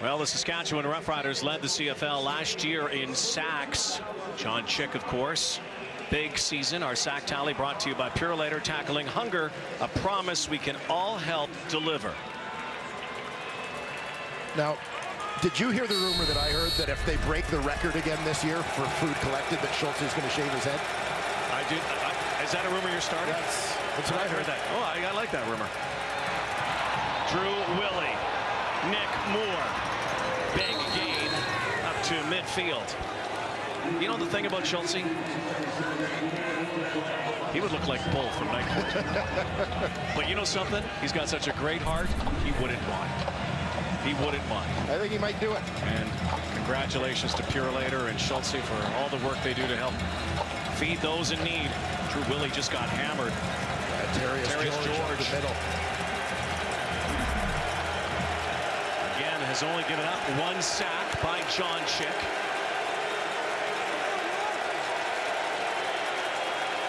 Well, the Saskatchewan Roughriders led the CFL last year in sacks. John Chick, of course. Big season. Our sack tally brought to you by Purolator, tackling hunger, a promise we can all help deliver. Now, did you hear the rumor that I heard that if they break the record again this year for food collected, that Schultz is going to shave his head? I did. Is that a rumor you're starting? That's what I heard. That. Oh, I like that rumor. Drew Willie, Nick Moore, big gain up to midfield. You know the thing about Schultz? He would look like Bull from Night Court. But you know something? He's got such a great heart, he wouldn't mind. He wouldn't mind. I think he might do it. And congratulations to Purolator and Schultz for all the work they do to help feed those in need. Drew Willie just got hammered. Terrius George. The middle. Again, has only given up one sack by John Chick.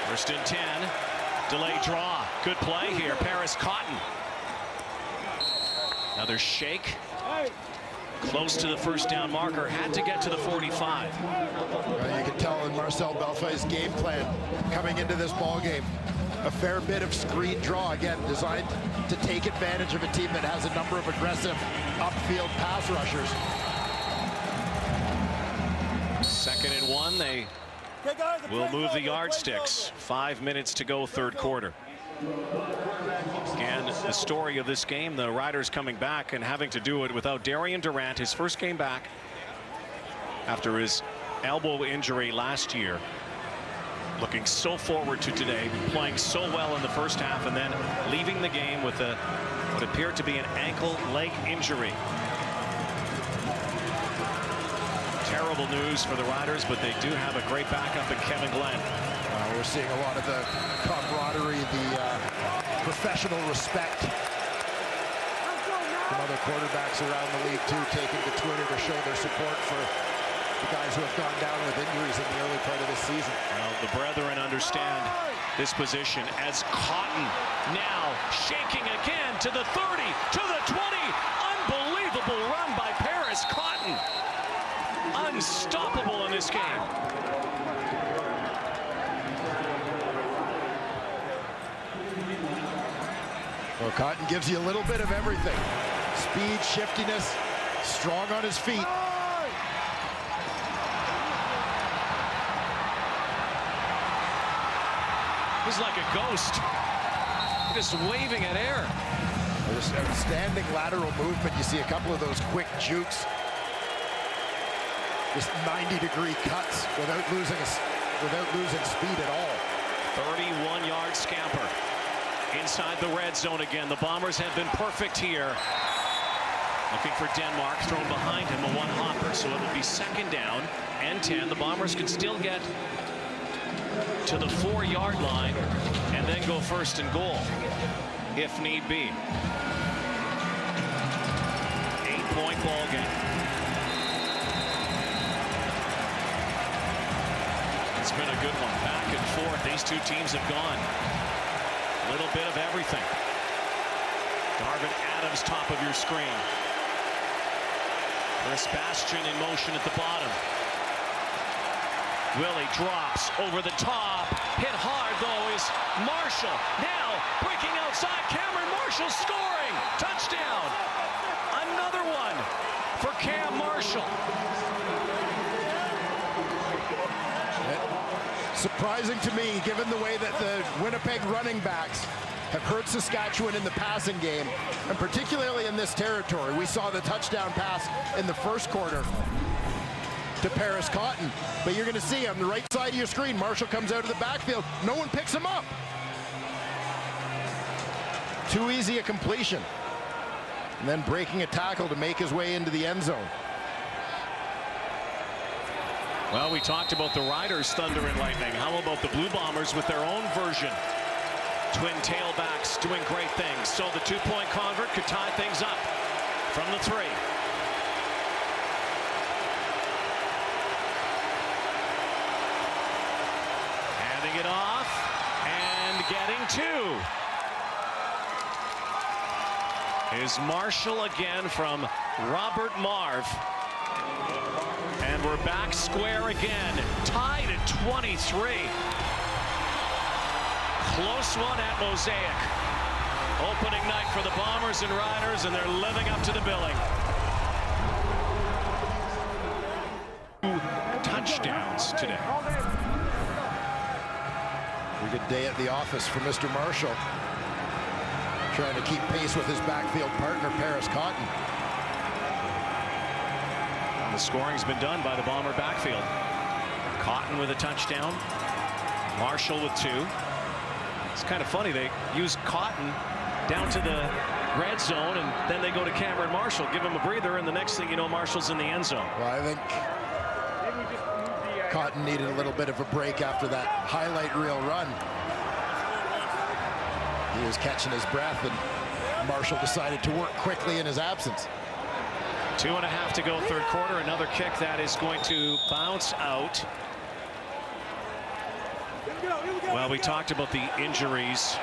First and 10. Delayed draw. Good play here. Paris Cotton. Another shake. Close to the first down marker. Had to get to the 45. You can tell in Marcel Belfay's game plan coming into this ball game. A fair bit of screen draw, again, designed to take advantage of a team that has a number of aggressive upfield pass rushers. 2nd and 1. They will move the yardsticks. 5 minutes to go, third quarter. And the story of this game, the Riders coming back and having to do it without Darian Durant, his first game back after his elbow injury last year. Looking so forward to today, playing so well in the first half, and then leaving the game with what appeared to be an ankle leg injury. Terrible news for the Riders, but they do have a great backup in Kevin Glenn. We're seeing a lot of the camaraderie, the professional respect from other quarterbacks around the league too, taking to Twitter to show their support for the guys who have gone down with injuries in the early part of this season. Well, the brethren understand this position as Cotton now shaking again to the 30, to the 20. Unbelievable run by Paris Cotton. Unstoppable in this game. Well, Cotton gives you a little bit of everything. Speed, shiftiness, strong on his feet. He's like a ghost, just waving at air. There's outstanding lateral movement. You see a couple of those quick jukes. Just 90-degree cuts without losing speed at all. 31-yard scamper. Inside the red zone again. The Bombers have been perfect here. Looking for Denmark, thrown behind him, a one-hopper. So it will be 2nd down and 10. The Bombers can still get to the 4-yard line and then go 1st and goal if need be. 8-point ball game. It's been a good one, back and forth. These two teams have gone a little bit of everything. Darvin Adams, top of your screen. Chris Bastian in motion at the bottom. Willie drops over the top. Hit hard, though, is Marshall. Now breaking outside. Cameron Marshall scoring. Touchdown. Another one for Cam Marshall. Surprising to me, given the way that the Winnipeg running backs have hurt Saskatchewan in the passing game, and particularly in this territory. We saw the touchdown pass in the first quarter to Paris Cotton, but you're going to see on the right side of your screen, Marshall comes out of the backfield. No one picks him up. Too easy a completion. And then breaking a tackle to make his way into the end zone. Well, we talked about the Riders' thunder and lightning. How about the Blue Bombers with their own version? Twin tailbacks doing great things. So the 2-point convert could tie things up from the 3. Handing it off and getting 2. is Marshall again from Robert Marv. And we're back square again, tied at 23. Close one at Mosaic. Opening night for the Bombers and Riders, and they're living up to the billing. 2 touchdowns today. Pretty good day at the office for Mr. Marshall. Trying to keep pace with his backfield partner, Paris Cotton. The scoring's been done by the Bomber backfield. Cotton with a touchdown. Marshall with 2. It's kind of funny, they use Cotton down to the red zone, and then they go to Cameron Marshall, give him a breather, and the next thing you know, Marshall's in the end zone. Well, I think Cotton needed a little bit of a break after that highlight reel run. He was catching his breath, and Marshall decided to work quickly in his absence. 2.5 to go, third quarter. Another kick that is going to bounce out. Well, we talked about the injuries.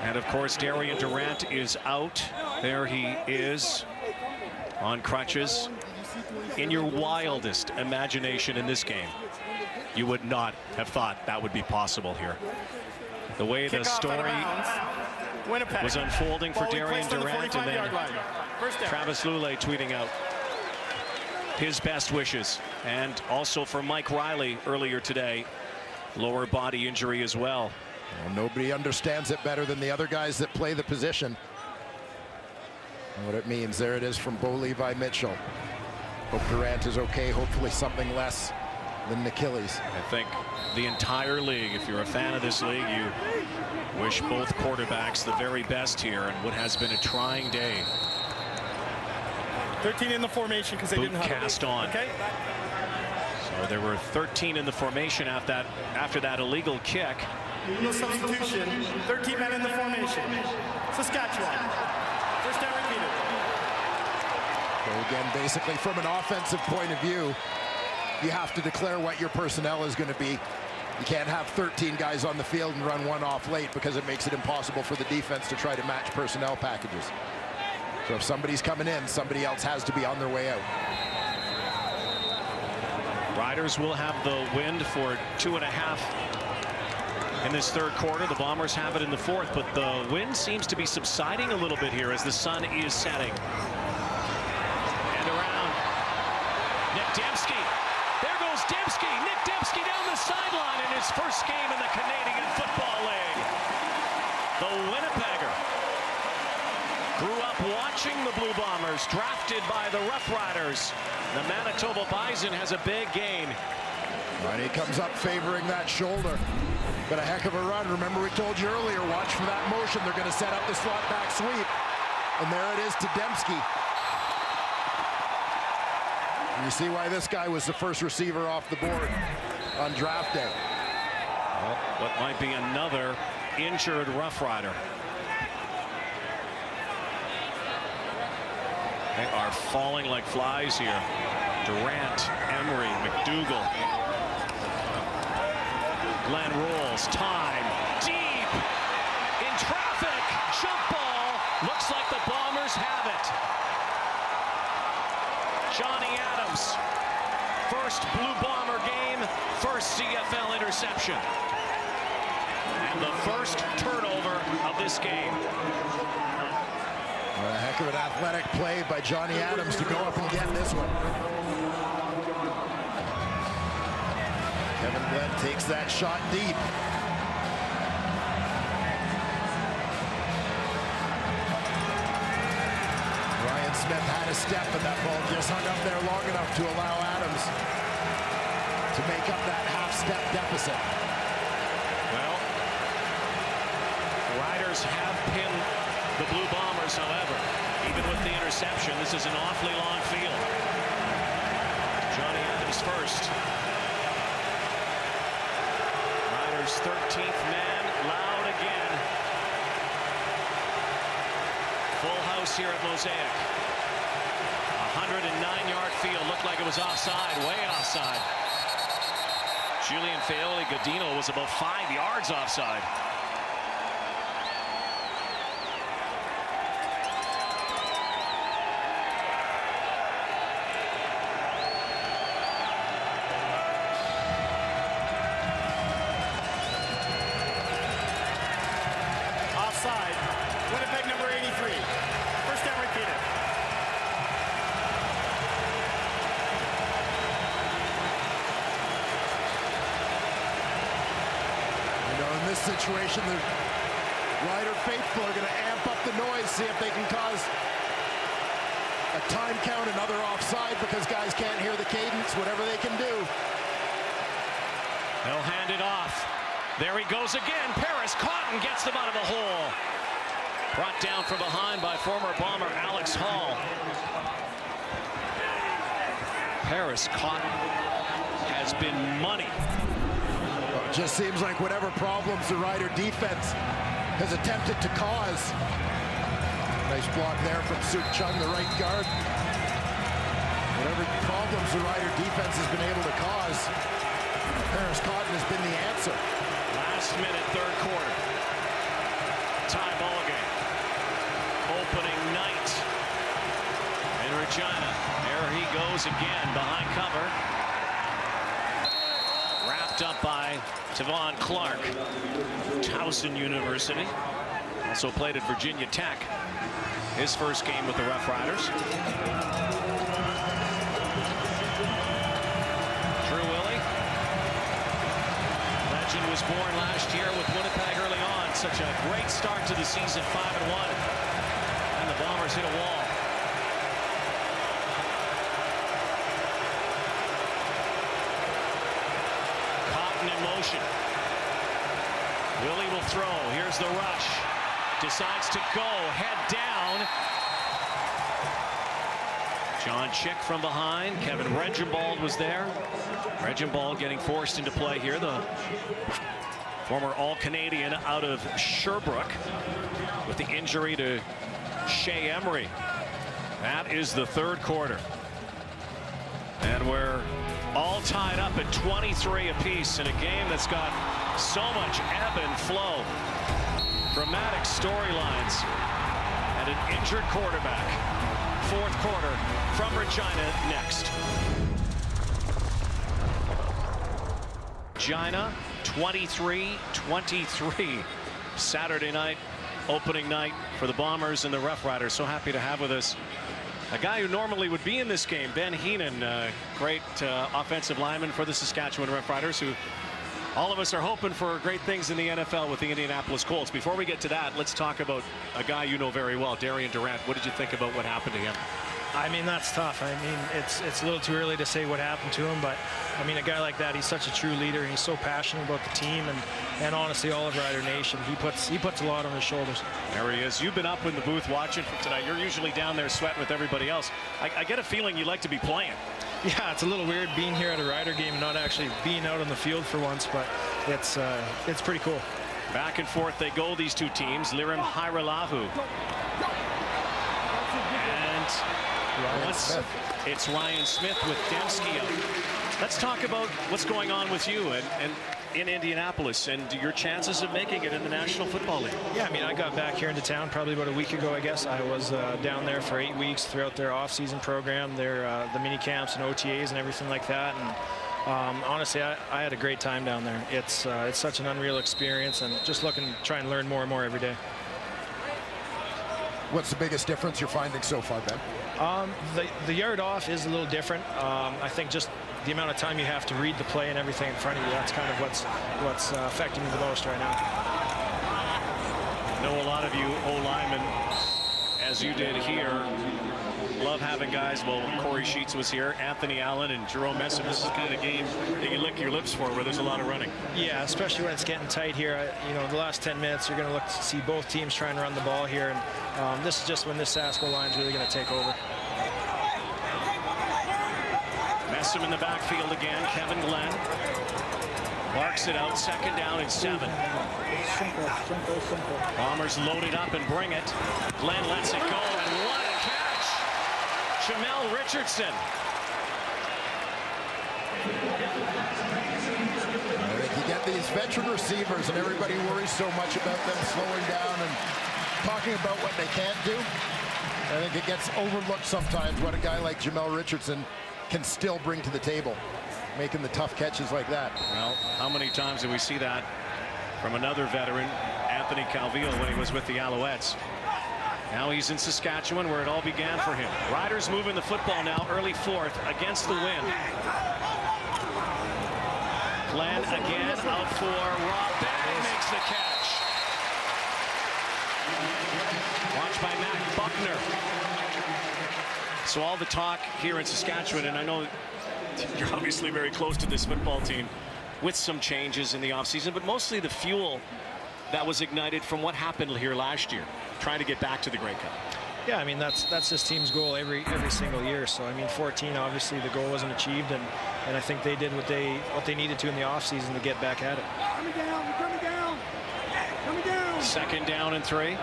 And of course, Darian Durant is out. There he is on crutches. In your wildest imagination in this game, you would not have thought that would be possible here. The way the story Winnipeg was unfolding for Darian Durant, and then Travis Lulay tweeting out his best wishes. And also for Mike Riley earlier today, lower body injury as well. Well, nobody understands it better than the other guys that play the position. And what it means, there it is from Bo Levi Mitchell. Hope Durant is okay, hopefully something less than an Achilles. I think the entire league, if you're a fan of this league, you wish both quarterbacks the very best here in what has been a trying day. 13 in the formation because they Boot didn't have cast on. Okay. So there were 13 in the formation after that illegal kick. No substitution. 13 men in the formation. Saskatchewan. First down repeated. So again, basically from an offensive point of view, you have to declare what your personnel is going to be. You can't have 13 guys on the field and run one off late, because it makes it impossible for the defense to try to match personnel packages. So if somebody's coming in, somebody else has to be on their way out. Riders will have the wind for 2.5 in this third quarter. The Bombers have it in the fourth, but the wind seems to be subsiding a little bit here as the sun is setting. And around Nick Dembski. There goes Dembski. Nick Dembski down the sideline in his first game in the Canadian Football League. The Winnipegger grew up watching the Blue Bombers, drafted by the Roughriders. The Manitoba Bison has a big game. And he comes up favoring that shoulder. But a heck of a run. Remember, we told you earlier, watch for that motion. They're going to set up the slot back sweep. And there it is to Dembski. And you see why this guy was the first receiver off the board on draft day. Well, what might be another injured Rough Rider. They are falling like flies here. Durant, Emery, McDougall. Glenn rolls, time, deep, in traffic, jump ball. Looks like the Bombers have it. Johnny Adams, first Blue Bomber game, first CFL interception. And the first turnover of this game. A heck of an athletic play by Johnny Adams to go up and get this one. Kevin Glenn takes that shot deep. Ryan Smith had a step, but that ball just hung up there long enough to allow Adams to make up that half-step deficit. Well, the Riders have pinned the Blue Bombers, however. Even with the interception, this is an awfully long field. Johnny Adams first. Riders 13th man, loud again. Full house here at Mosaic. 109-yard field, looked like it was offside, way offside. Julian Feoli Godino was about 5 yards offside. offside. Winnipeg number 83. First down repeated. In this situation, the Rider faithful are going to amp up the noise, see if they can cause a time count, another offside, because guys can't hear the cadence, whatever they can do. They'll hand it off. There he goes again. Paris Cotton gets them out of the hole. Brought down from behind by former Bomber Alex Hall. Paris Cotton has been money. It just seems like whatever problems the Rider defense has attempted to cause. Nice block there from Suk Chung, the right guard. Whatever problems the Rider defense has been able to cause, Paris Cotton has been the answer. Last minute, third quarter. Tie ball game. Opening night in Regina. There he goes again behind cover. Wrapped up by Tavon Clark, Towson University. Also played at Virginia Tech. His first game with the Roughriders. Drew Willie. Legend was born last year with Winnipeg early on. Such a great start to the season, 5-1. And the Bombers hit a wall. In motion. Willie will throw. Here's the rush. Decides to go. Head down. John Chick from behind. Kevin Regenbald was there. Regenbald getting forced into play here. The former All-Canadian out of Sherbrooke with the injury to Shea Emery. That is the third quarter. And we're all tied up at 23 apiece in a game that's got so much ebb and flow. Dramatic storylines and an injured quarterback. Fourth quarter from Regina next. Regina 23-23. Saturday night, opening night for the Bombers and the Roughriders. So happy to have with us a guy who normally would be in this game, Ben Heenan, great offensive lineman for the Saskatchewan Roughriders, who all of us are hoping for great things in the NFL with the Indianapolis Colts. Before we get to that, let's talk about a guy you know very well, Darian Durant. What did you think about what happened to him? I mean, that's tough. I mean, it's a little too early to say what happened to him, but I mean, a guy like that, he's such a true leader. He's so passionate about the team, and honestly, all of Rider Nation. He puts a lot on his shoulders. There he is. You've been up in the booth watching from tonight. You're usually down there sweating with everybody else. I get a feeling you like to be playing. Yeah, it's a little weird being here at a Rider game and not actually being out on the field for once, but it's pretty cool. Back and forth they go, these two teams. Lirim Hajrullahu. And it's Ryan Smith with Dembski out. Let's talk about what's going on with you and in Indianapolis and your chances of making it in the National Football League. Yeah, I mean, I got back here into town probably about a week ago, I guess. I was down there for 8 weeks throughout their off-season program, their the mini camps and OTAs and everything like that. And honestly, I had a great time down there. It's such an unreal experience, and just looking to try and learn more and more every day. What's the biggest difference you're finding so far, Ben? The yard off is a little different. I think just the amount of time you have to read the play and everything in front of you, that's kind of what's affecting me the most right now. I know a lot of you O-linemen, as you did here, love having guys. Well, Corey Sheets was here, Anthony Allen and Jerome Messam. This is the kind of game that you lick your lips for, where there's a lot of running. Yeah, especially when it's getting tight here. You know, the last 10 minutes, you're going to look to see both teams trying to run the ball here, and this is just when this Sasko line's really going to take over. Messam in the backfield again. Kevin Glenn marks it out. Second down and 7. Bombers loaded up and bring it. Glenn lets it go, and what a catch! Jamel Richardson. I think you get these veteran receivers, and everybody worries so much about them slowing down and talking about what they can't do. I think it gets overlooked sometimes what a guy like Jamel Richardson can still bring to the table, making the tough catches like that. Well, how many times do we see that from another veteran, Anthony Anthony Calvillo when he was with the Alouettes. Now he's in Saskatchewan, where it all began for him. Riders moving the football now, early fourth, against the wind. Glenn again out for Rob. Bennett makes the catch. Watched by Matt Buckner. So all the talk here in Saskatchewan, and I know you're obviously very close to this football team, with some changes in the offseason, but mostly the fuel that was ignited from what happened here last year, trying to get back to the Grey Cup. Yeah, I mean, that's this team's goal every single year. So I mean, 14, obviously the goal wasn't achieved, and I think they did what they needed to in the offseason to get back at it. Coming down, coming down, coming down. 2nd down and 3.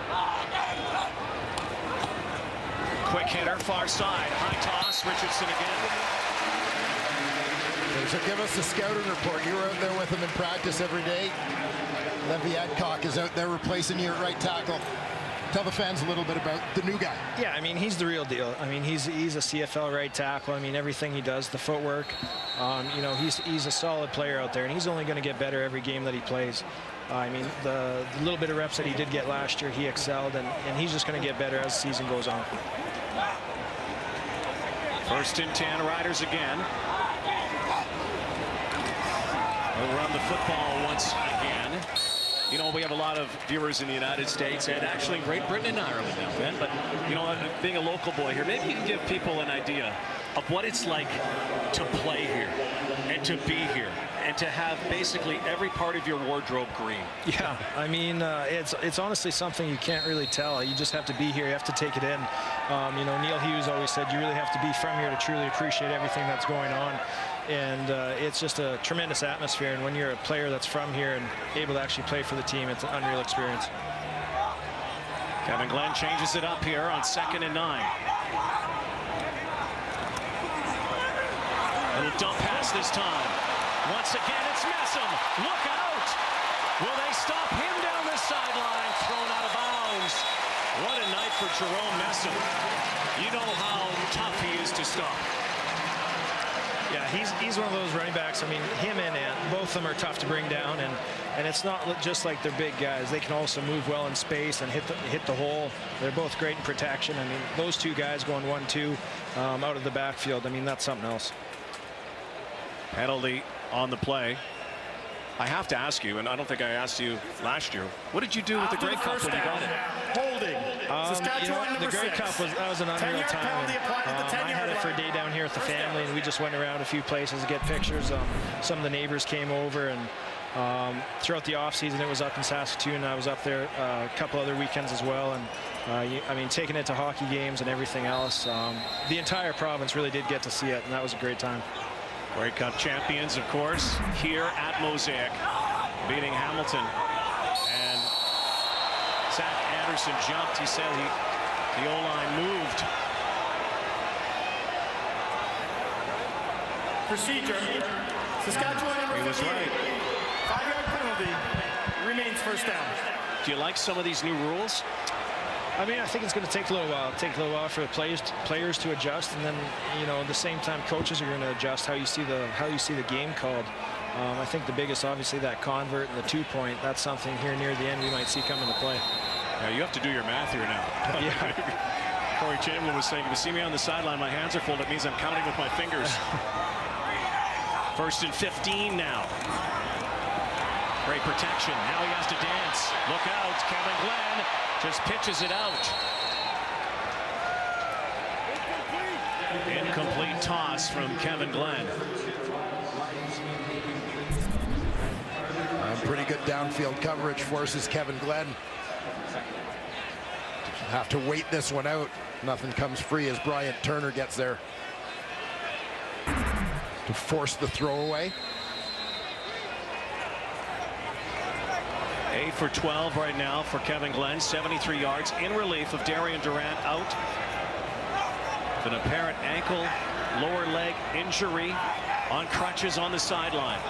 Quick hitter, far side, high toss, Richardson again. So give us a scouting report. You were out there with him in practice every day. Levy Adcock is out there replacing you at right tackle. Tell the fans a little bit about the new guy. Yeah, I mean, he's the real deal. I mean, he's a CFL right tackle. I mean, everything he does, the footwork, you know, he's a solid player out there, and he's only going to get better every game that he plays. I mean, the little bit of reps that he did get last year, he excelled, and he's just going to get better as the season goes on. 1st and 10, Riders again. They'll run the football once again. You know, we have a lot of viewers in the United States and actually in Great Britain and Ireland now, Ben. But, you know, being a local boy here, maybe you can give people an idea of what it's like to play here and to be here and to have basically every part of your wardrobe green. Yeah, I mean, it's honestly something you can't really tell. You just have to be here. You have to take it in. You know, Neil Hughes always said you really have to be from here to truly appreciate everything that's going on. And it's just a tremendous atmosphere. And when you're a player that's from here and able to actually play for the team, it's an unreal experience. Kevin Glenn changes it up here on 2nd and 9. Little dump pass this time. Once again, it's Messam. Look out! Will they stop him down the sideline? Thrown out of bounds. What a night for Jerome Messam. You know how tough he is to stop. Yeah, he's one of those running backs. I mean, him and Ant, both of them are tough to bring down, and it's not just like they're big guys. They can also move well in space and hit the hole. They're both great in protection. I mean, those two guys going 1-2 out of the backfield, I mean, that's something else. Penalty on the play. I have to ask you, and I don't think I asked you last year, what did you do with the Grey Cup when you got it? Holding. Saskatchewan, you know, the Grey Cup was an unreal time. I had it for a day down here with the family, and we just went around a few places to get pictures. Some of the neighbors came over, and throughout the off season, it was up in Saskatchewan. I was up there a couple other weekends as well, and I mean, taking it to hockey games and everything else. The entire province really did get to see it, and that was a great time. Grey Cup champions, of course, here at Mosaic, beating Hamilton. And Zach Anderson jumped. He said the O-line moved. Procedure. Saskatchewan number 58. He was right. 5-yard penalty. Remains 1st down. Do you like some of these new rules? I mean, I think it's going to take a little while. Take a little while for the players to adjust, and then, you know, at the same time, coaches are going to adjust how you see the game called. I think the biggest, obviously, that convert and the 2-point. That's something here near the end we might see come into play. Yeah, you have to do your math here now. Yeah. Corey Chamberlain was saying, if you see me on the sideline, my hands are full. It means I'm counting with my fingers. 1st and 15 now. Great protection. Now he has to dance. Look out. Kevin Glenn just pitches it out. Incomplete toss from Kevin Glenn. Pretty good downfield coverage forces Kevin Glenn to have to wait this one out. Nothing comes free as Bryant Turner gets there to force the throwaway. 8 for 12 right now for Kevin Glenn, 73 yards in relief of Darian Durant out with an apparent ankle, lower leg injury, on crutches on the sideline.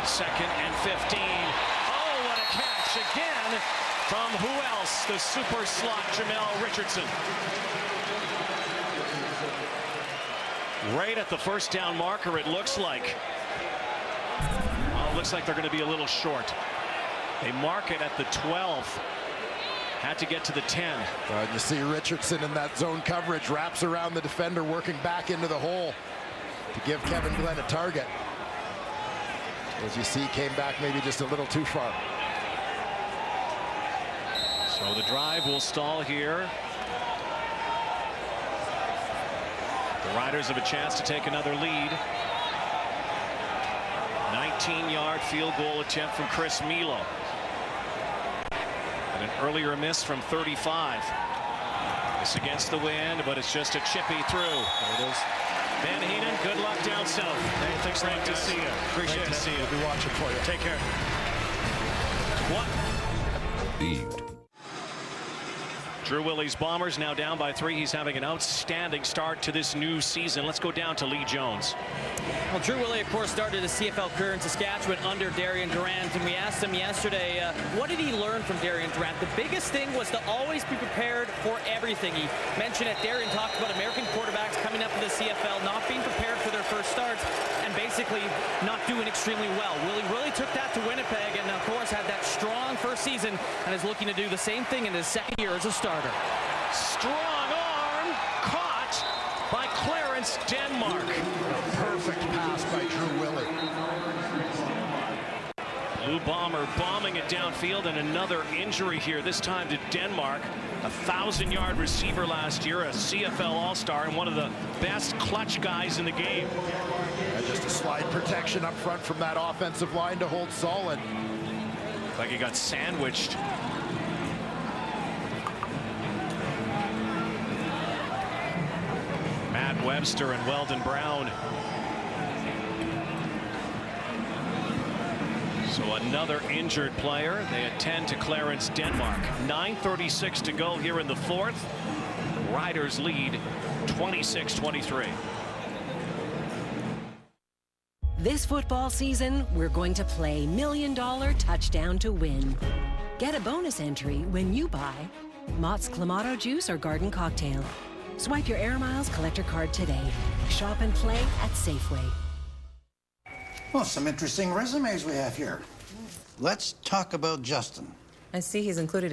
2nd and 15. Oh, what a catch again from who else? The super slot, Jamel Richardson. Right at the 1st down marker, it looks like. Oh, it looks like they're going to be a little short. They mark it at the 12. Had to get to the 10. You see Richardson in that zone coverage, wraps around the defender, working back into the hole to give Kevin Glenn a target. As you see, came back maybe just a little too far. So the drive will stall here. The Riders have a chance to take another lead. 19-yard field goal attempt from Chris Milo. And an earlier miss from 35. This against the wind, but it's just a chippy through. There it is. Van Heenan, good luck down south. Hey, thanks Great to see you. Appreciate to see you. We'll be watching for you. Take care. What? Drew Willie's Bombers now down by 3. He's having an outstanding start to this new season. Let's go down to Lee Jones. Well, Drew Willie, of course, started his CFL career in Saskatchewan under Darian Durant, and we asked him yesterday, what did he learn from Darian Durant? The biggest thing was to always be prepared for everything. He mentioned that Darian talked about American quarterbacks coming up to the CFL, not being prepared for their first starts, and basically not doing extremely well. Willie really took that to Winnipeg, and of course had that strong first season, and is looking to do the same thing in his second year as a starter. Strong arm caught by Clarence Denmark. A perfect pass by Drew Willie. Blue Bomber bombing it downfield, and another injury here, this time to Denmark. A 1,000-yard receiver last year, a CFL All-Star, and one of the best clutch guys in the game. Just a slide protection up front from that offensive line to hold solid. Like he got sandwiched. Matt Webster and Weldon Brown. So another injured player. They attend to Clarence Denmark. 9:36 to go here in the fourth. Riders lead 26-23. This football season, we're going to play $1 Million Touchdown to Win. Get a bonus entry when you buy Mott's Clamato Juice or Garden Cocktail. Swipe your Air Miles collector card today. Shop and play at Safeway. Well, some interesting resumes we have here. Let's talk about Justin. I see he's included